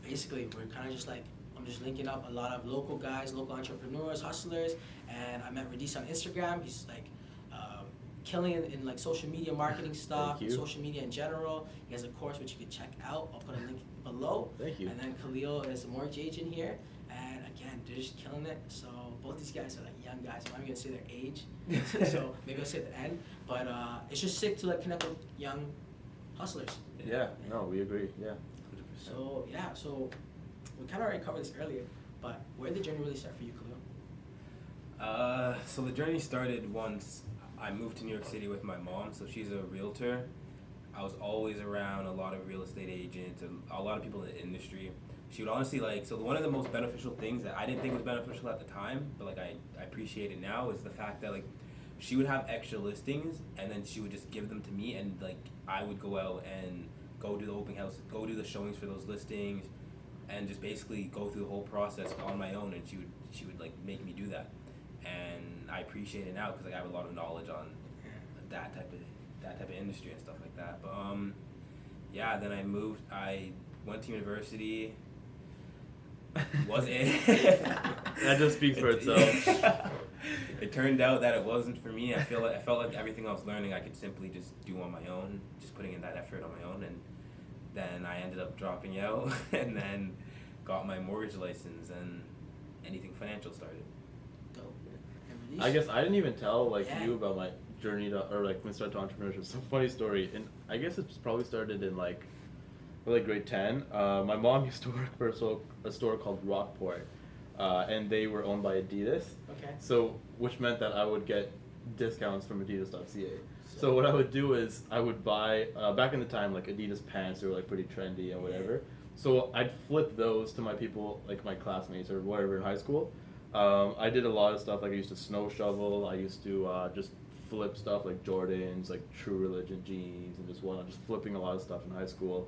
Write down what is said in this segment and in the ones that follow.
basically we're kind of just like, I'm just linking up a lot of local guys, local entrepreneurs, hustlers, and I met Radis on Instagram. He's like killing it in like social media marketing stuff, social media in general. He has a course which you can check out. I'll put a link below. Thank you. And then Khalil is a mortgage agent here, and again, they're just killing it. So both these guys are like young guys. I'm not even gonna say their age, so maybe I'll say at the end. But it's just sick to like connect with young hustlers. Yeah. No, we agree. Yeah. 100%. So yeah, so we kind of already covered this earlier, but where did the journey really start for you, Khalil? So the journey started once I moved to New York City with my mom. So she's a realtor. I was always around a lot of real estate agents and a lot of people in the industry. She would honestly one of the most beneficial things that I didn't think was beneficial at the time, but like I appreciate it now, is the fact that like she would have extra listings and then she would just give them to me, and like I would go out and go do the open house, go do the showings for those listings, and just basically go through the whole process on my own, and she would like make me do that. And I appreciate it now because like I have a lot of knowledge on that type of industry and stuff like that. But yeah, then I went to university. That just speaks for itself. It turned out that it wasn't for me. I felt like everything I was learning I could simply just do on my own, just putting in that effort on my own, and then I ended up dropping out and then got my mortgage license, and anything financial started. Dope. I guess I didn't even tell you about my journey to, or like when I started to entrepreneurship. It's a funny story, and I guess it's probably started in like grade 10. My mom used to work for a store called Rockport, and they were owned by Adidas. Okay. So which meant that I would get discounts from Adidas.ca. So what I would do is I would buy back in the time like Adidas pants, they were like pretty trendy and whatever. So I'd flip those to my people, like my classmates or whatever in high school. I did a lot of stuff, like I used to snow shovel, I used to just flip stuff like Jordans, like True Religion jeans and just whatnot, just flipping a lot of stuff in high school.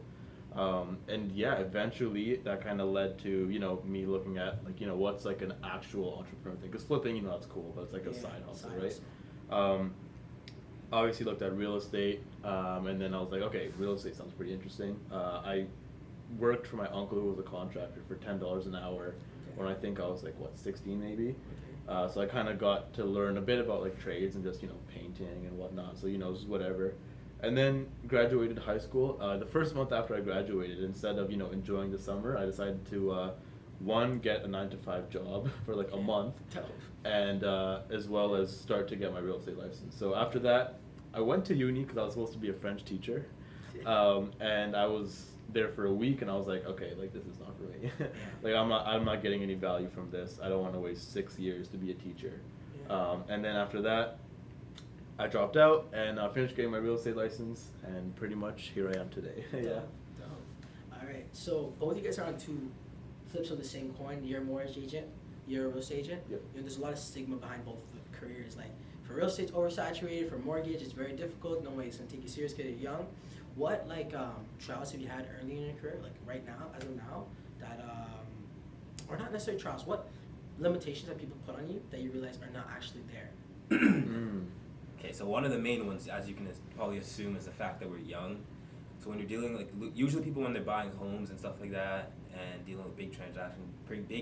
And yeah, eventually that kind of led to, me looking at like, what's like an actual entrepreneur thing, because flipping, that's cool, but it's like a side hustle, right? Obviously looked at real estate, and then I was like, okay, real estate sounds pretty interesting. I worked for my uncle who was a contractor for $10 an hour when I think I was like 16 maybe. So I kind of got to learn a bit about like trades and just painting and whatnot, so just whatever. And then graduated high school. The first month after I graduated, instead of enjoying the summer, I decided to get a 9-to-5 job for like a month, and as well as start to get my real estate license. So after that, I went to uni because I was supposed to be a French teacher, and I was there for a week, and I was like, okay, like this is not for me. Like I'm not getting any value from this. I don't want to waste 6 years to be a teacher. And then after that, I dropped out and finished getting my real estate license, and pretty much here I am today. Dope. All right, so both of you guys are on two flips of the same coin. You're a mortgage agent, you're a real estate agent. Yep. There's a lot of stigma behind both the careers. Like for real estate, it's oversaturated. For mortgage, it's very difficult. Nobody's gonna take you serious because you're young. What trials have you had early in your career, like right now, as of now, that or not necessarily trials? What limitations that people put on you that you realize are not actually there? Okay, so one of the main ones, as you can probably assume, is the fact that we're young. So when you're dealing usually people when they're buying homes and stuff like that and dealing with big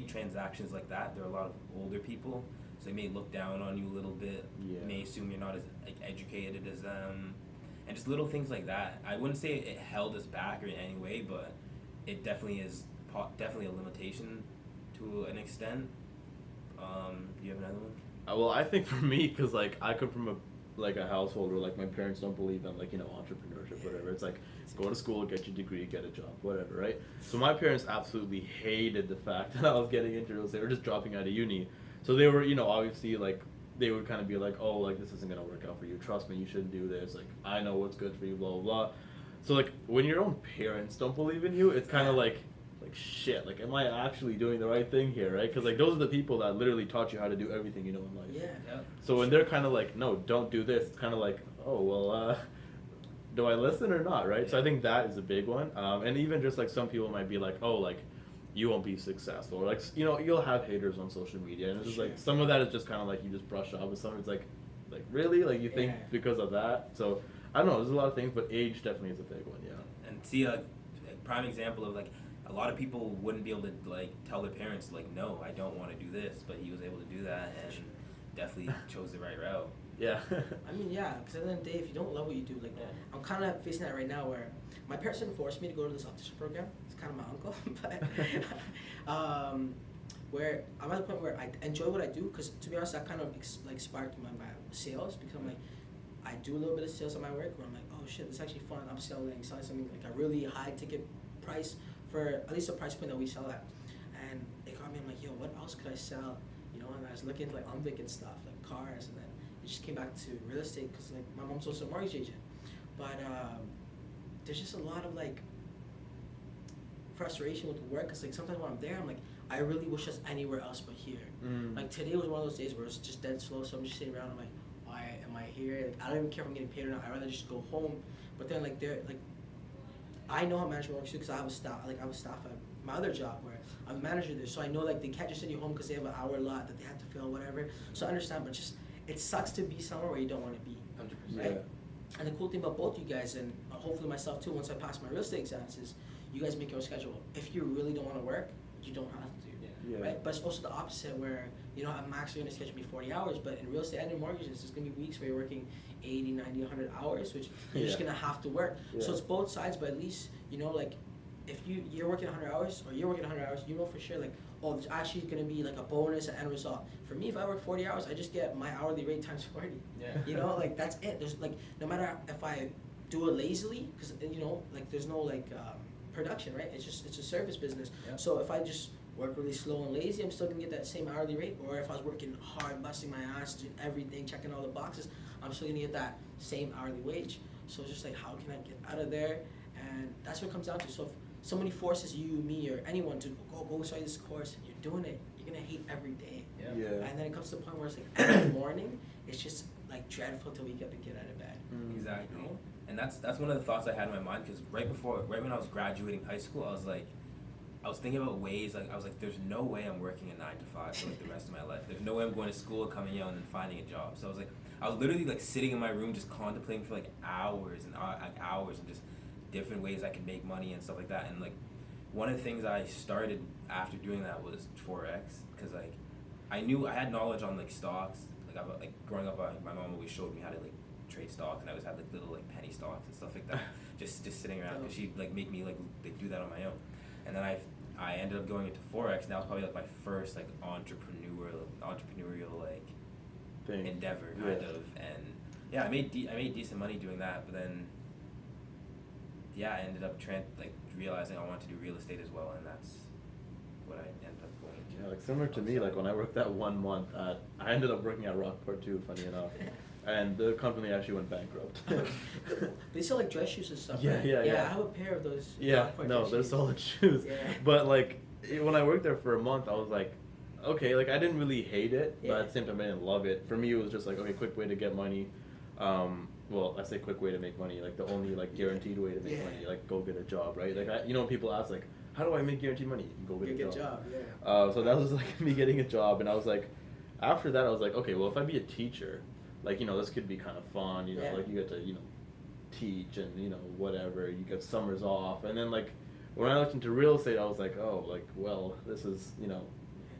transactions like that, there are a lot of older people, so they may look down on you a little bit. May assume you're not as educated as them, and just little things like that. I wouldn't say it held us back or in any way, but it definitely is definitely a limitation to an extent. Do you have another one? Well, I think for me, because I come from a household where my parents don't believe in entrepreneurship, whatever. It's go to school, get your degree, get a job, whatever, right? So my parents absolutely hated the fact that I was getting into real estate or just dropping out of uni. So they were, obviously they would kind of be like, oh, this isn't gonna work out for you. Trust me, you shouldn't do this. I know what's good for you, blah blah blah. So when your own parents don't believe in you, it's kind of like shit. Am I actually doing the right thing here, right? Because those are the people that literally taught you how to do everything in life. Yeah. So when they're kind of no, don't do this. It's kind of oh well, do I listen or not, right? So I think that is a big one. And even just some people might be oh you won't be successful, or you'll have haters on social media, and it's just some of that is just kind of you just brush off, and some of it's really you think because of that. So I don't know. There's a lot of things, but age definitely is a big one. Yeah. And see a prime example of a lot of people wouldn't be able to like tell their parents like, no, I don't want to do this, but he was able to do that and definitely chose the right route. Yeah. I mean, yeah, because at the end of the day, if you don't love what you do, like, Yeah. I'm kind of facing that right now where my parents didn't force me to go to this optician program. It's kind of my uncle, but where I'm at the point where I enjoy what I do, because to be honest, that kind of like sparked my sales, because I'm like, I do a little bit of sales at my work where I'm like, oh shit, this is actually fun. I'm selling something like a really high ticket price for at least a price point that we sell at, and it got me. I'm like, yo, what else could I sell? You know, and I was looking at like Umvik and stuff, like cars, and then it just came back to real estate because like my mom's also a mortgage agent, but there's just a lot of like frustration with work because like sometimes when I'm there, I'm like, I really wish I was anywhere else but here. Like today was one of those days where it's just dead slow, so I'm just sitting around. I'm like, why am I here? Like I don't even care if I'm getting paid or not. I'd rather just go home. But then like they're like, I know how management works too because I have a staff. Like I have a staff at my other job where I'm a manager there, so I know like they can't just send you home because they have an hour lot that they have to fill, whatever. So I understand, but just it sucks to be somewhere where you don't want to be. 100%. Right? And the cool thing about both you guys, and hopefully myself too, once I pass my real estate exams, is you guys make your own schedule. If you really don't want to work, you don't have to. Yeah. Right? But it's also the opposite where, you know, I'm actually going to schedule me 40 hours, but in real estate and in mortgages, there's going to be weeks where you're working 80, 90, 100 hours, which you're just Yeah. going to have to work. Yeah. So it's both sides, but at least, you know, like, if you're working 100 hours or you're working 100 hours, you know for sure, like, oh, there's actually going to be, like, a bonus, an end result. For me, if I work 40 hours, I just get my hourly rate times 40. Yeah. You know, like, that's it. There's, like, no matter if I do it lazily, because, you know, like, there's no, like, production, right? It's a service business. Yeah. So if I just work really slow and lazy, I'm still gonna get that same hourly rate. Or if I was working hard, busting my ass, doing everything, checking all the boxes, I'm still gonna get that same hourly wage. So it's just like, how can I get out of there? And that's what it comes down to. So if somebody forces you, me, or anyone to go study this course, and you're doing it, you're gonna hate every day. Yeah. And then it comes to the point where it's like every morning, it's just like dreadful to wake up and get out of bed. Exactly. You know? And that's one of the thoughts I had in my mind because right when I was graduating high school, I was thinking about ways, like, I was like, there's no way I'm working a 9 to 5 for like the rest of my life. There's no way I'm going to school, coming out, and then finding a job. So I was literally like sitting in my room just contemplating for like hours and just different ways I could make money and stuff like that. And like one of the things I started after doing that was Forex because like I knew I had knowledge on like stocks. Like growing up, my mom always showed me how to like trade stocks, and I always had like little like penny stocks and stuff like that, just sitting around because she'd like make me like do that on my own. And then I ended up going into Forex, and that was probably like my first like entrepreneurial like Thing. endeavor kind of. And yeah, I made decent money doing that, but then yeah, I ended up realizing I wanted to do real estate as well, and that's what I ended up going to. Yeah, like similar to me, like when I worked that 1 month I ended up working at Rockport too, funny enough. And the company actually went bankrupt. They sell like dress shoes and stuff. Yeah, right? yeah, yeah. I have a pair of those. Yeah, Rockport no, dress they're shoes. solid shoes. Yeah. But like when I worked there for a month, I was like, okay, like I didn't really hate it, but Yeah. at the same time I didn't love it. For me, it was just like, okay, quick way to get money. Well, I say quick way to make money, like the only like guaranteed way to make Yeah. money, like go get a job, right? Like you know, when people ask like, how do I make guaranteed money? Go get Get a a job. job, yeah. So that was like me getting a job, and I was like, after that, I was like, okay, well, if I be a teacher, like, you know, this could be kind of fun, you know, Yeah. like you get to, you know, teach and, you know, whatever, you get summers off, and then like, when I looked into real estate, I was like, oh, like, well, this is, you know,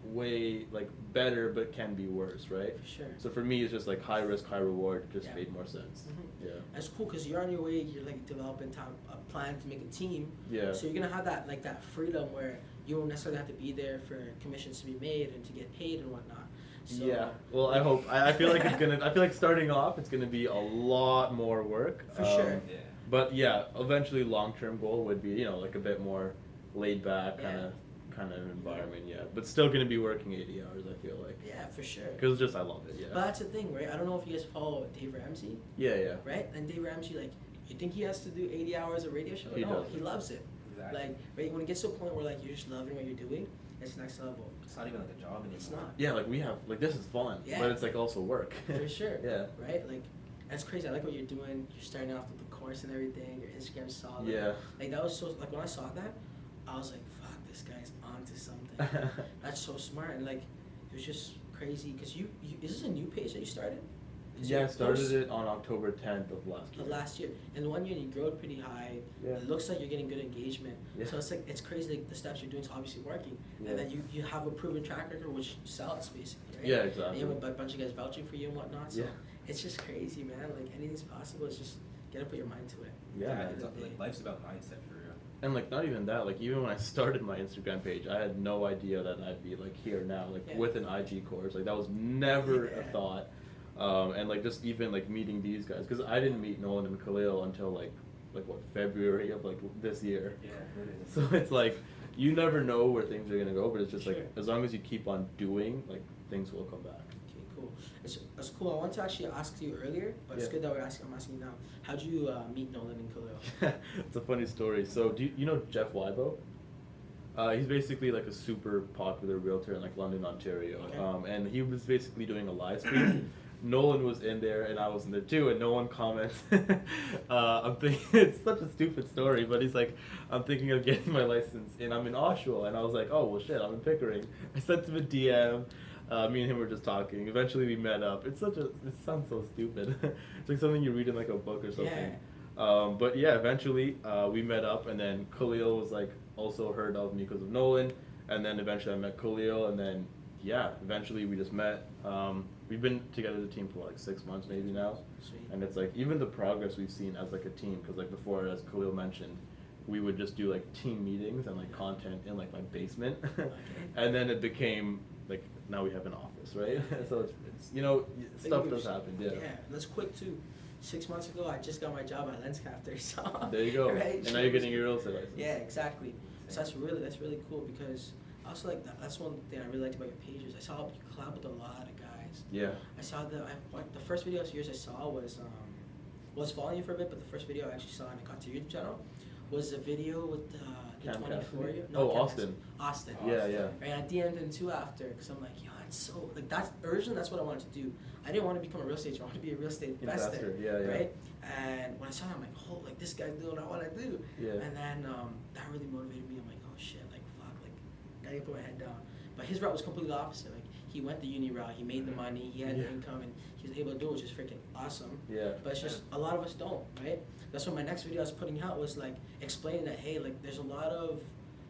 way, like, better, but can be worse, right? For sure. So for me, it's just like high risk, high reward, it just Yeah. made more sense. Mhm. Yeah. That's cool because you're on your way. You're like developing a plan to make a team. Yeah. So you're gonna have that freedom where you don't necessarily have to be there for commissions to be made and to get paid and whatnot. So, Yeah. Well, I hope. I feel like it's gonna. I feel like starting off, it's gonna be a lot more work. For sure. Yeah. But yeah, eventually, long-term goal would be, you know, like a bit more laid back kind of environment. Yeah. But still gonna be working 80 hours. I feel like. Yeah, for sure. Because just I love it. Yeah. But that's the thing, right? I don't know if you guys follow Dave Ramsey, Yeah. Yeah. right? And Dave Ramsey, like, you think he has to do 80 hours of radio show? He No, doesn't. he loves it. Exactly. Like, right, when it gets to a point where like you're just loving what you're doing, it's next level. It's not even like a job anymore. It's not. Yeah. Like we have like this is fun, Yeah. but it's like also work. For sure. Yeah. Right? Like, that's crazy. I like what you're doing. You're starting off with the course and everything. Your Instagram's solid. Yeah. Like, that was so, like, when I saw that, I was like, fuck, this guy's onto something. That's so smart. And, like, it was just crazy. Because is this a new page that you started? Yeah, I started it on October 10th of last year. Of last year, and 1 year you grew it pretty high. Yeah. It looks like you're getting good engagement. Yeah. So it's like it's crazy. Like the steps you're doing is obviously working, Yeah. and then you have a proven track record which sells basically. Right? Yeah, And exactly. you have a bunch of guys vouching for you and whatnot. So Yeah. it's just crazy, man. Like anything's possible. It's just gotta put your mind to it. Yeah, man. it's, like, life's about mindset for real. And like not even that, like even when I started my Instagram page, I had no idea that I'd be like here now, like Yeah. with an IG course. Like that was never a Yeah. thought. And like just even like meeting these guys, because I didn't meet Nolan and Khalil until like what, February of like this year. Yeah, literally. So it's like you never know where things are gonna go, but it's just Sure. like as long as you keep on doing, like things will come back. Okay, cool. It's cool. I want to actually ask you earlier, but it's Yeah. good that I'm asking you now. How'd you meet Nolan and Khalil? It's a funny story. So do you know Jeff Wybo? He's basically like a super popular realtor in like London, Ontario. Okay. And he was basically doing a live stream. Nolan was in there and I was in there too, and no one comments. I'm thinking it's such a stupid story, but he's like, I'm thinking of getting my license, and I'm in Oshawa, and I was like, oh well, shit, I'm in Pickering. I sent him a DM. Me and him were just talking. Eventually, we met up. It sounds so stupid. It's like something you read in like a book or something. Yeah. But yeah, eventually we met up, and then Khalil was like also heard of me because of Nolan, and then eventually I met Khalil, and then yeah, eventually we just met. We've been together as a team for like 6 months maybe now, Sweet. and it's like even the progress we've seen as like a team, because like before, as Khalil mentioned, we would just do like team meetings and like content in like my basement, and then it became like now we have an office, right? So it's stuff does happen. Yeah. Yeah, and that's quick too. 6 months ago, I just got my job at Lenscrafters. So There you go. Right? And now you're getting your real estate license. Yeah, exactly. So that's really cool because I also like that's one thing I really liked about your pages. I saw you collab with a lot of guys. Yeah. I saw the first video of yours I saw was following you for a bit, but the first video I actually saw and I got to your YouTube channel was a video with the Cam 24 Cassidy? year. Oh, Cam Austin. Austin. Yeah, yeah. And I DM'd him too after because I'm like, yo, it's so like that's originally that's what I wanted to do. I didn't want to become a real estate agent. I wanted to be a real estate investor. Yeah, yeah. Right. And when I saw him, I'm like, oh, like this guy's doing what I want to do. Yeah. And then that really motivated me. I'm like, oh shit, like fuck, like gotta put my head down. But his route was completely opposite. Like he went the uni route. He made the money. He had the Yeah. income, and he was able to do it, which is freaking awesome. Yeah. But it's just a lot of us don't, right? That's what my next video I was putting out was like explaining that hey, like there's a lot of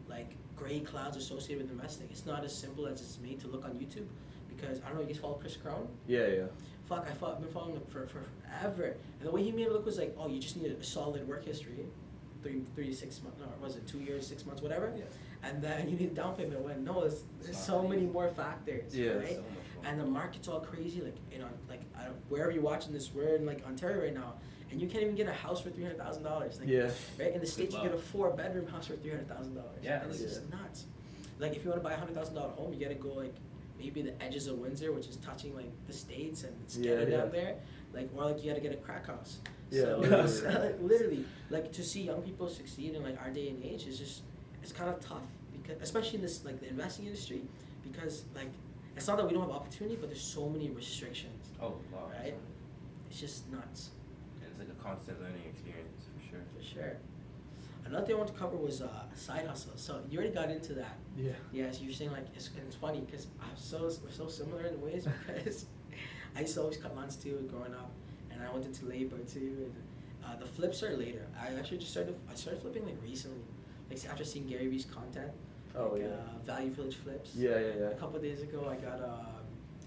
like gray clouds associated with investing. It's not as simple as it's made to look on YouTube. Because I don't know, you guys follow Chris Crone? Yeah, yeah. Fuck, I've been following him for forever. And the way he made it look was like, oh, you just need a solid work history, 3 to 6 months, or was it 2 years, 6 months, whatever. Yes. And then you need a down payment. When no, there's It's so not many easy. more factors, Yeah. right? So much more. And the market's all crazy. Like like wherever you're watching this, we're in like Ontario right now, and you can't even get a house for $300,000. Like, Yeah. right in the States, you luck. get a 4-bedroom house for $300,000. Yeah, and it's yeah. just nuts. Like if you want to buy a $100,000 home, you gotta go like maybe the edges of Windsor, which is touching like the States, and it's Yeah, getting yeah. down there. Like or like you gotta get a crack house. Yeah, So, literally. so, like, literally, like to see young people succeed in like our day and age is just it's kind of tough because especially in this like the investing industry because like it's not that we don't have opportunity, but there's so many restrictions. Oh, wow. Right? It's just nuts. And it's like a constant learning experience for sure. For sure. Another thing I want to cover was side hustle. So you already got into that. Yeah. Yeah, so you're saying like it's funny because we're so similar in ways because I used to always cut lawns too growing up, and I went into labor too. And the flips are later. I actually started flipping like recently, like after seeing Gary Vee's content. Oh, like, yeah. Value Village flips. Yeah, yeah, yeah. A couple of days ago, I got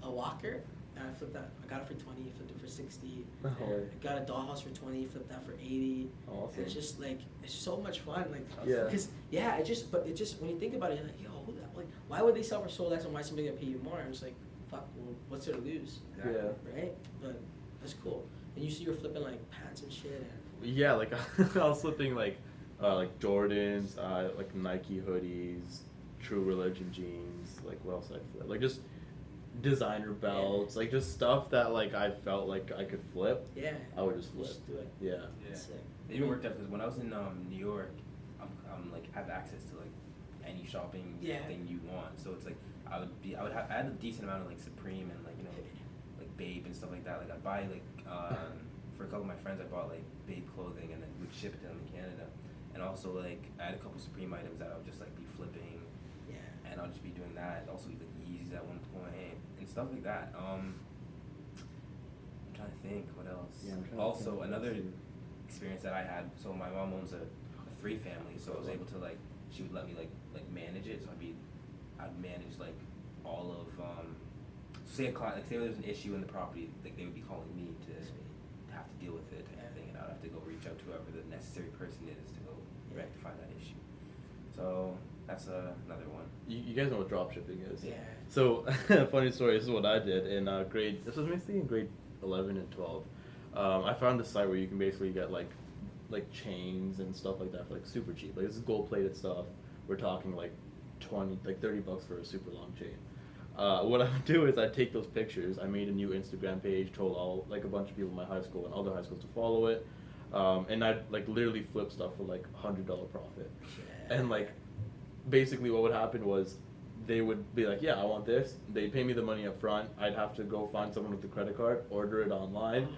a walker, and I flipped that. I got it for 20, flipped it for 60. No way. I got a dollhouse for 20, flipped that for 80. Awesome. And it's just like it's so much fun, like Yeah. because it just when you think about it, you're like, yo, like why would they sell for so less and why somebody gonna pay you more? And it's like, fuck, well, what's there to lose, Yeah. right? But that's cool. And you see, you're flipping like pants and shit. And Yeah, like I was flipping like Jordans, like Nike hoodies, True Religion jeans, like what else did I flip? Like just designer belts, like just stuff that like I felt like I could flip. yeah, I would just flip. just do it. Yeah. Yeah. That's sick. It even worked out because when I was in New York, I'm like have access to like any shopping Yeah. thing you want. So it's like I had a decent amount of like Supreme and like like Babe and stuff like that. Like I'd buy like for a couple of my friends I bought like Babe clothing and then we'd ship it to them in Canada. And also like I had a couple Supreme items that I would just like be flipping Yeah. and I'll just be doing that. Also like Yeezys at one point and stuff like that. I'm trying trying to think what else. Yeah, I'm trying to Also, think what another else too. experience that I had. So my mom owns a 3 family, so I was able to like she would let me like manage it. So I'd manage like all of say a client, like say there's an issue in the property, like they would be calling me to have to deal with it type of thing, and I'd have to go reach out to whoever the necessary person is to go rectify that issue. So that's another one. You guys know what dropshipping is? Yeah. So, funny story. This is what I did in grade. This was basically in grade 11 and 12. I found a site where you can basically get like chains and stuff like that for like super cheap. Like this is gold plated stuff. We're talking like $30 for a super long chain. What I would do is I'd take those pictures. I made a new Instagram page, told a bunch of people in my high school and other high schools to follow it, and I'd like literally flip stuff for like $100 profit. Yeah. And like basically what would happen was they would be like, yeah, I want this. They'd pay me the money up front. I'd have to go find someone with a credit card, order it online,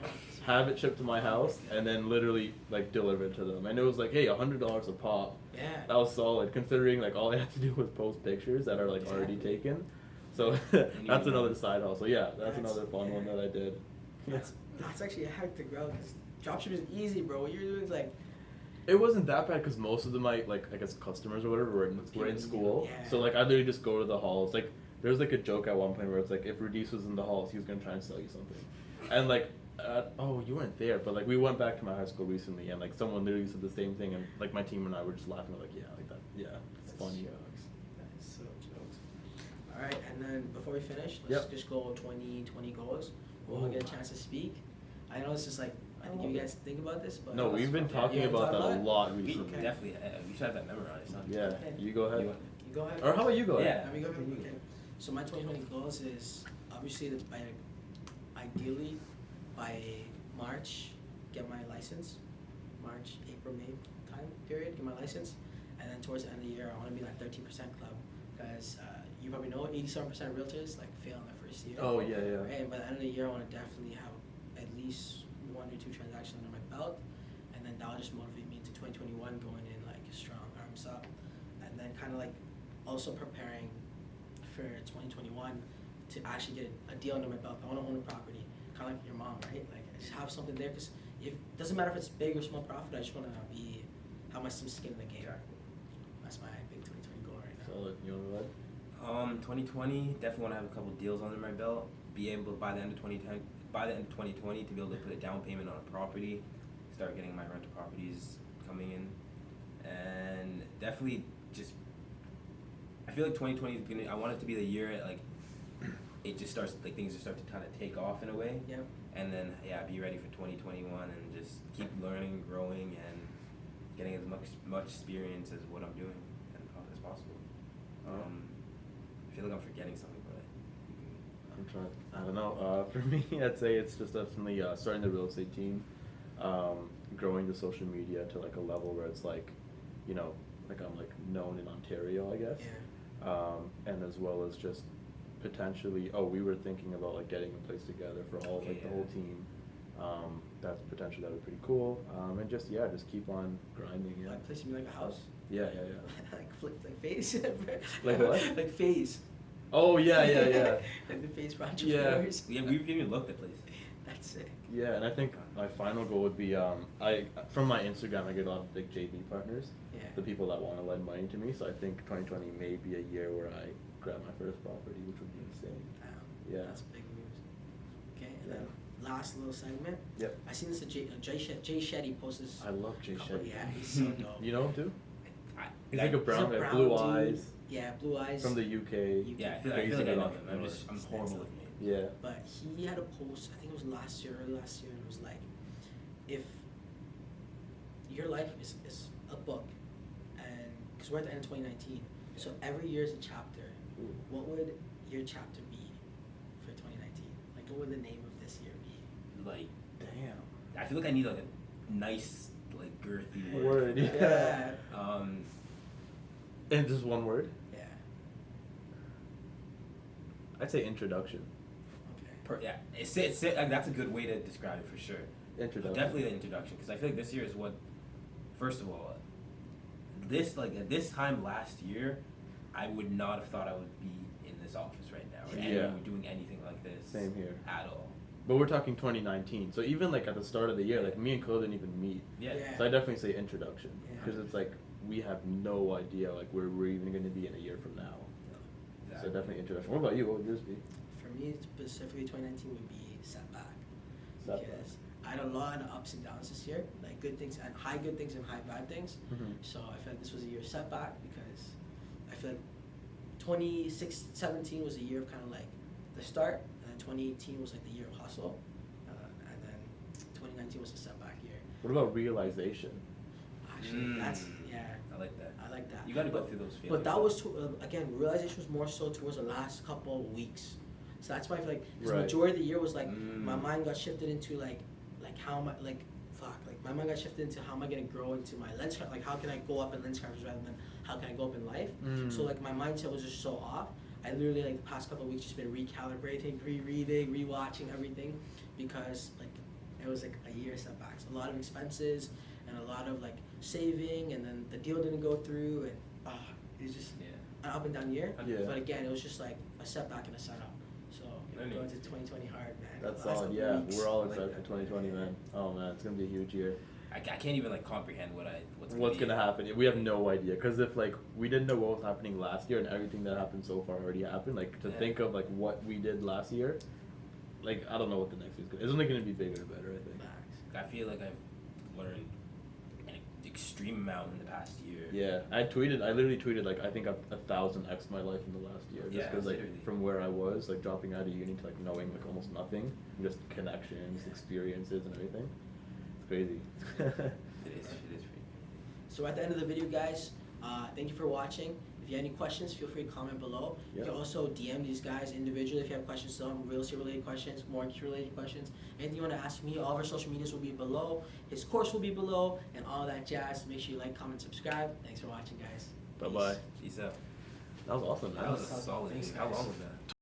have it shipped to my house, and then literally like deliver it to them. And it was like, hey, $100 a pop. Yeah. That was solid considering like all I had to do was post pictures that are like already Exactly. taken. So that's another side hustle. Yeah, that's another fun one that I did. That's actually a hectic, bro. Because dropshipping is easy, bro. What you're doing is like. It wasn't that bad because most of them, I guess customers or whatever were in school. Yeah. So like I literally just go to the halls. Like there's like a joke at one point where it's like if Radice was in the halls, he was gonna try and sell you something, and like oh you weren't there, but like we went back to my high school recently and like someone literally said the same thing and like my team and I were just laughing like yeah like that it's That's funny. jokes. That's so jokes. All right, and then before we finish, let's Yep. just go 2020 goals. We'll Ooh. get a chance to speak. I know this is like I think you guys think about this, but No, we've been Yeah, talking you wanna about talk that a it? lot We recently. definitely we should have that memorized. Huh? Yeah, Okay. you go ahead. You want- You go ahead. Or how about you go ahead? Yeah. Let me go ahead. Okay. So my 2020 goals is obviously ideally by March get my license. March, April, May time period, get my license, and then towards the end of the year I want to be like 13% club because you probably know 87% of realtors like fail in their first year. Oh yeah, yeah. Right, and by the end of the year I want to definitely have at least 1 or 2 transactions under my belt, and then that'll just motivate me into 2021 going in like strong, arms up, and then kind of like also preparing for 2021 to actually get a deal under my belt. I want to own a property, kind of like your mom, right? Like I just have something there because it doesn't matter if it's big or small profit. I just want to have some skin in the game. That's my big 2020 goal right now. Solid. You want to go ahead? 2020 definitely want to have a couple deals under my belt. Be able by the end of 2020 to be able to put a down payment on a property, start getting my rental properties coming in, and definitely just I feel like 2020 is gonna. I want it to be the year like it just starts like things just start to kind of take off in a way. Yeah. And then be ready for 2021 and just keep learning, growing, and getting as much experience as what I'm doing as possible. I feel like I'm forgetting something, but I'm trying. I don't know. For me, I'd say it's just definitely starting the real estate team, growing the social media to like a level where it's like, you know, like I'm like known in Ontario, I guess. Yeah. And as well as just potentially, we were thinking about like getting a place together for all Okay, like the yeah. whole team. That's potentially that would be pretty cool. And just keep on grinding. Yeah. Like place to be like a house. Yeah. like flip like phase. Like what? Like phase. Oh yeah. Like the phase for Yeah. entrepreneurs. we've even looked at places. That's sick. Yeah, and I think my final goal would be from my Instagram I get a lot of big JV partners, Yeah. the people that want to lend money to me. So I think 2020 may be a year where I grab my first property, which would be insane. Yeah. That's big news. Okay, and Yeah. then last little segment. Yep. I seen this at Jay Shetty posts this. I love Jay couple- Shetty. Yeah, he's so dope. You know him too? He's I- like a He's brown guy, blue dude. eyes, Yeah, blue eyes. from the UK. Yeah, I feel Crazy like I know enough. him. I'm horrible with names. Yeah. But he had a post, I think it was early last year, and it was like, if your life is a book, and because we're at the end of 2019, so every year is a chapter. Ooh. What would your chapter be for 2019? Like, what would the name of this year be? Like, Damn. I feel like I need like a nice, like girthy word. Word, for that. yeah. Um, And just one word? Yeah. I'd say introduction. Okay. that's a good way to describe it for sure. Introduction. Definitely the introduction, because I feel like this year is what. First of all, at this time last year, I would not have thought I would be in this office right now or Yeah. doing anything like this. Same here. At all. But we're talking 2019. So even like at the start of the year, like me and Khalil didn't even meet. Yeah. Yeah. So I definitely say introduction Yeah. because it's like we have no idea like where we're even going to be in a year from now. So definitely introduction. What about you? What would yours be? For me, specifically 2019 would be setback. Setback. Because I had a lot of ups and downs this year, like good things and high good things and high bad things. Mhm. So I feel like this was a year of setback because I feel like 2017 was a year of kind of like the start, and then 2018 was like the year of hustle, and then 2019 was a setback year. What about realization? Actually, that's yeah. I like that. I like that. You gotta go But- through those feelings. But that was again, realization was more so towards the last couple of weeks. So that's why I feel like 'cause the Right. majority of the year was like my Mm. mind got shifted into like how am I like my mind got shifted into how am I gonna grow into my lens craft, like how can I go up in lens crafts rather than how can I go up in life. Mm. So like my mindset was just so off. I literally like the past couple of weeks just been recalibrating, rereading, rewatching everything because like it was like a year of setbacks, a lot of expenses and a lot of like saving, and then the deal didn't go through, and it was just Yeah. an up and down year. Yeah. But again, it was just like a setback and a setup. So Learning going to experience. 2020 hard, man. That's The last solid. couple Yeah, weeks. we're all I like excited that. for 2020, man. Oh man, it's gonna be a huge year. I can't even like comprehend What's gonna happen? We have no idea because if like we didn't know what was happening last year and everything that happened so far already happened, like to Yeah. think of like what we did last year, like I don't know what the next year's gonna. It's only gonna be bigger and better, I think. Facts. I feel like I've learned an extreme amount in the past year. Yeah, I literally tweeted like I think I've 1,000x my life in the last year, just Yeah, because like literally. from where I was, like dropping out of uni to like knowing like almost nothing, just connections, experiences, and everything. It's crazy. It is pretty crazy. So at the end of the video, guys, thank you for watching. If you have any questions, feel free to comment below. You Yeah. can also DM these guys individually if you have questions, some real estate related questions, mortgage related questions. Anything you want to ask me, all of our social medias will be below. His course will be below, and all that jazz. Make sure you like, comment, subscribe. Thanks for watching, guys. Bye bye. Peace out. That was awesome. Man. That was a Thanks, solid. guys. How long was that?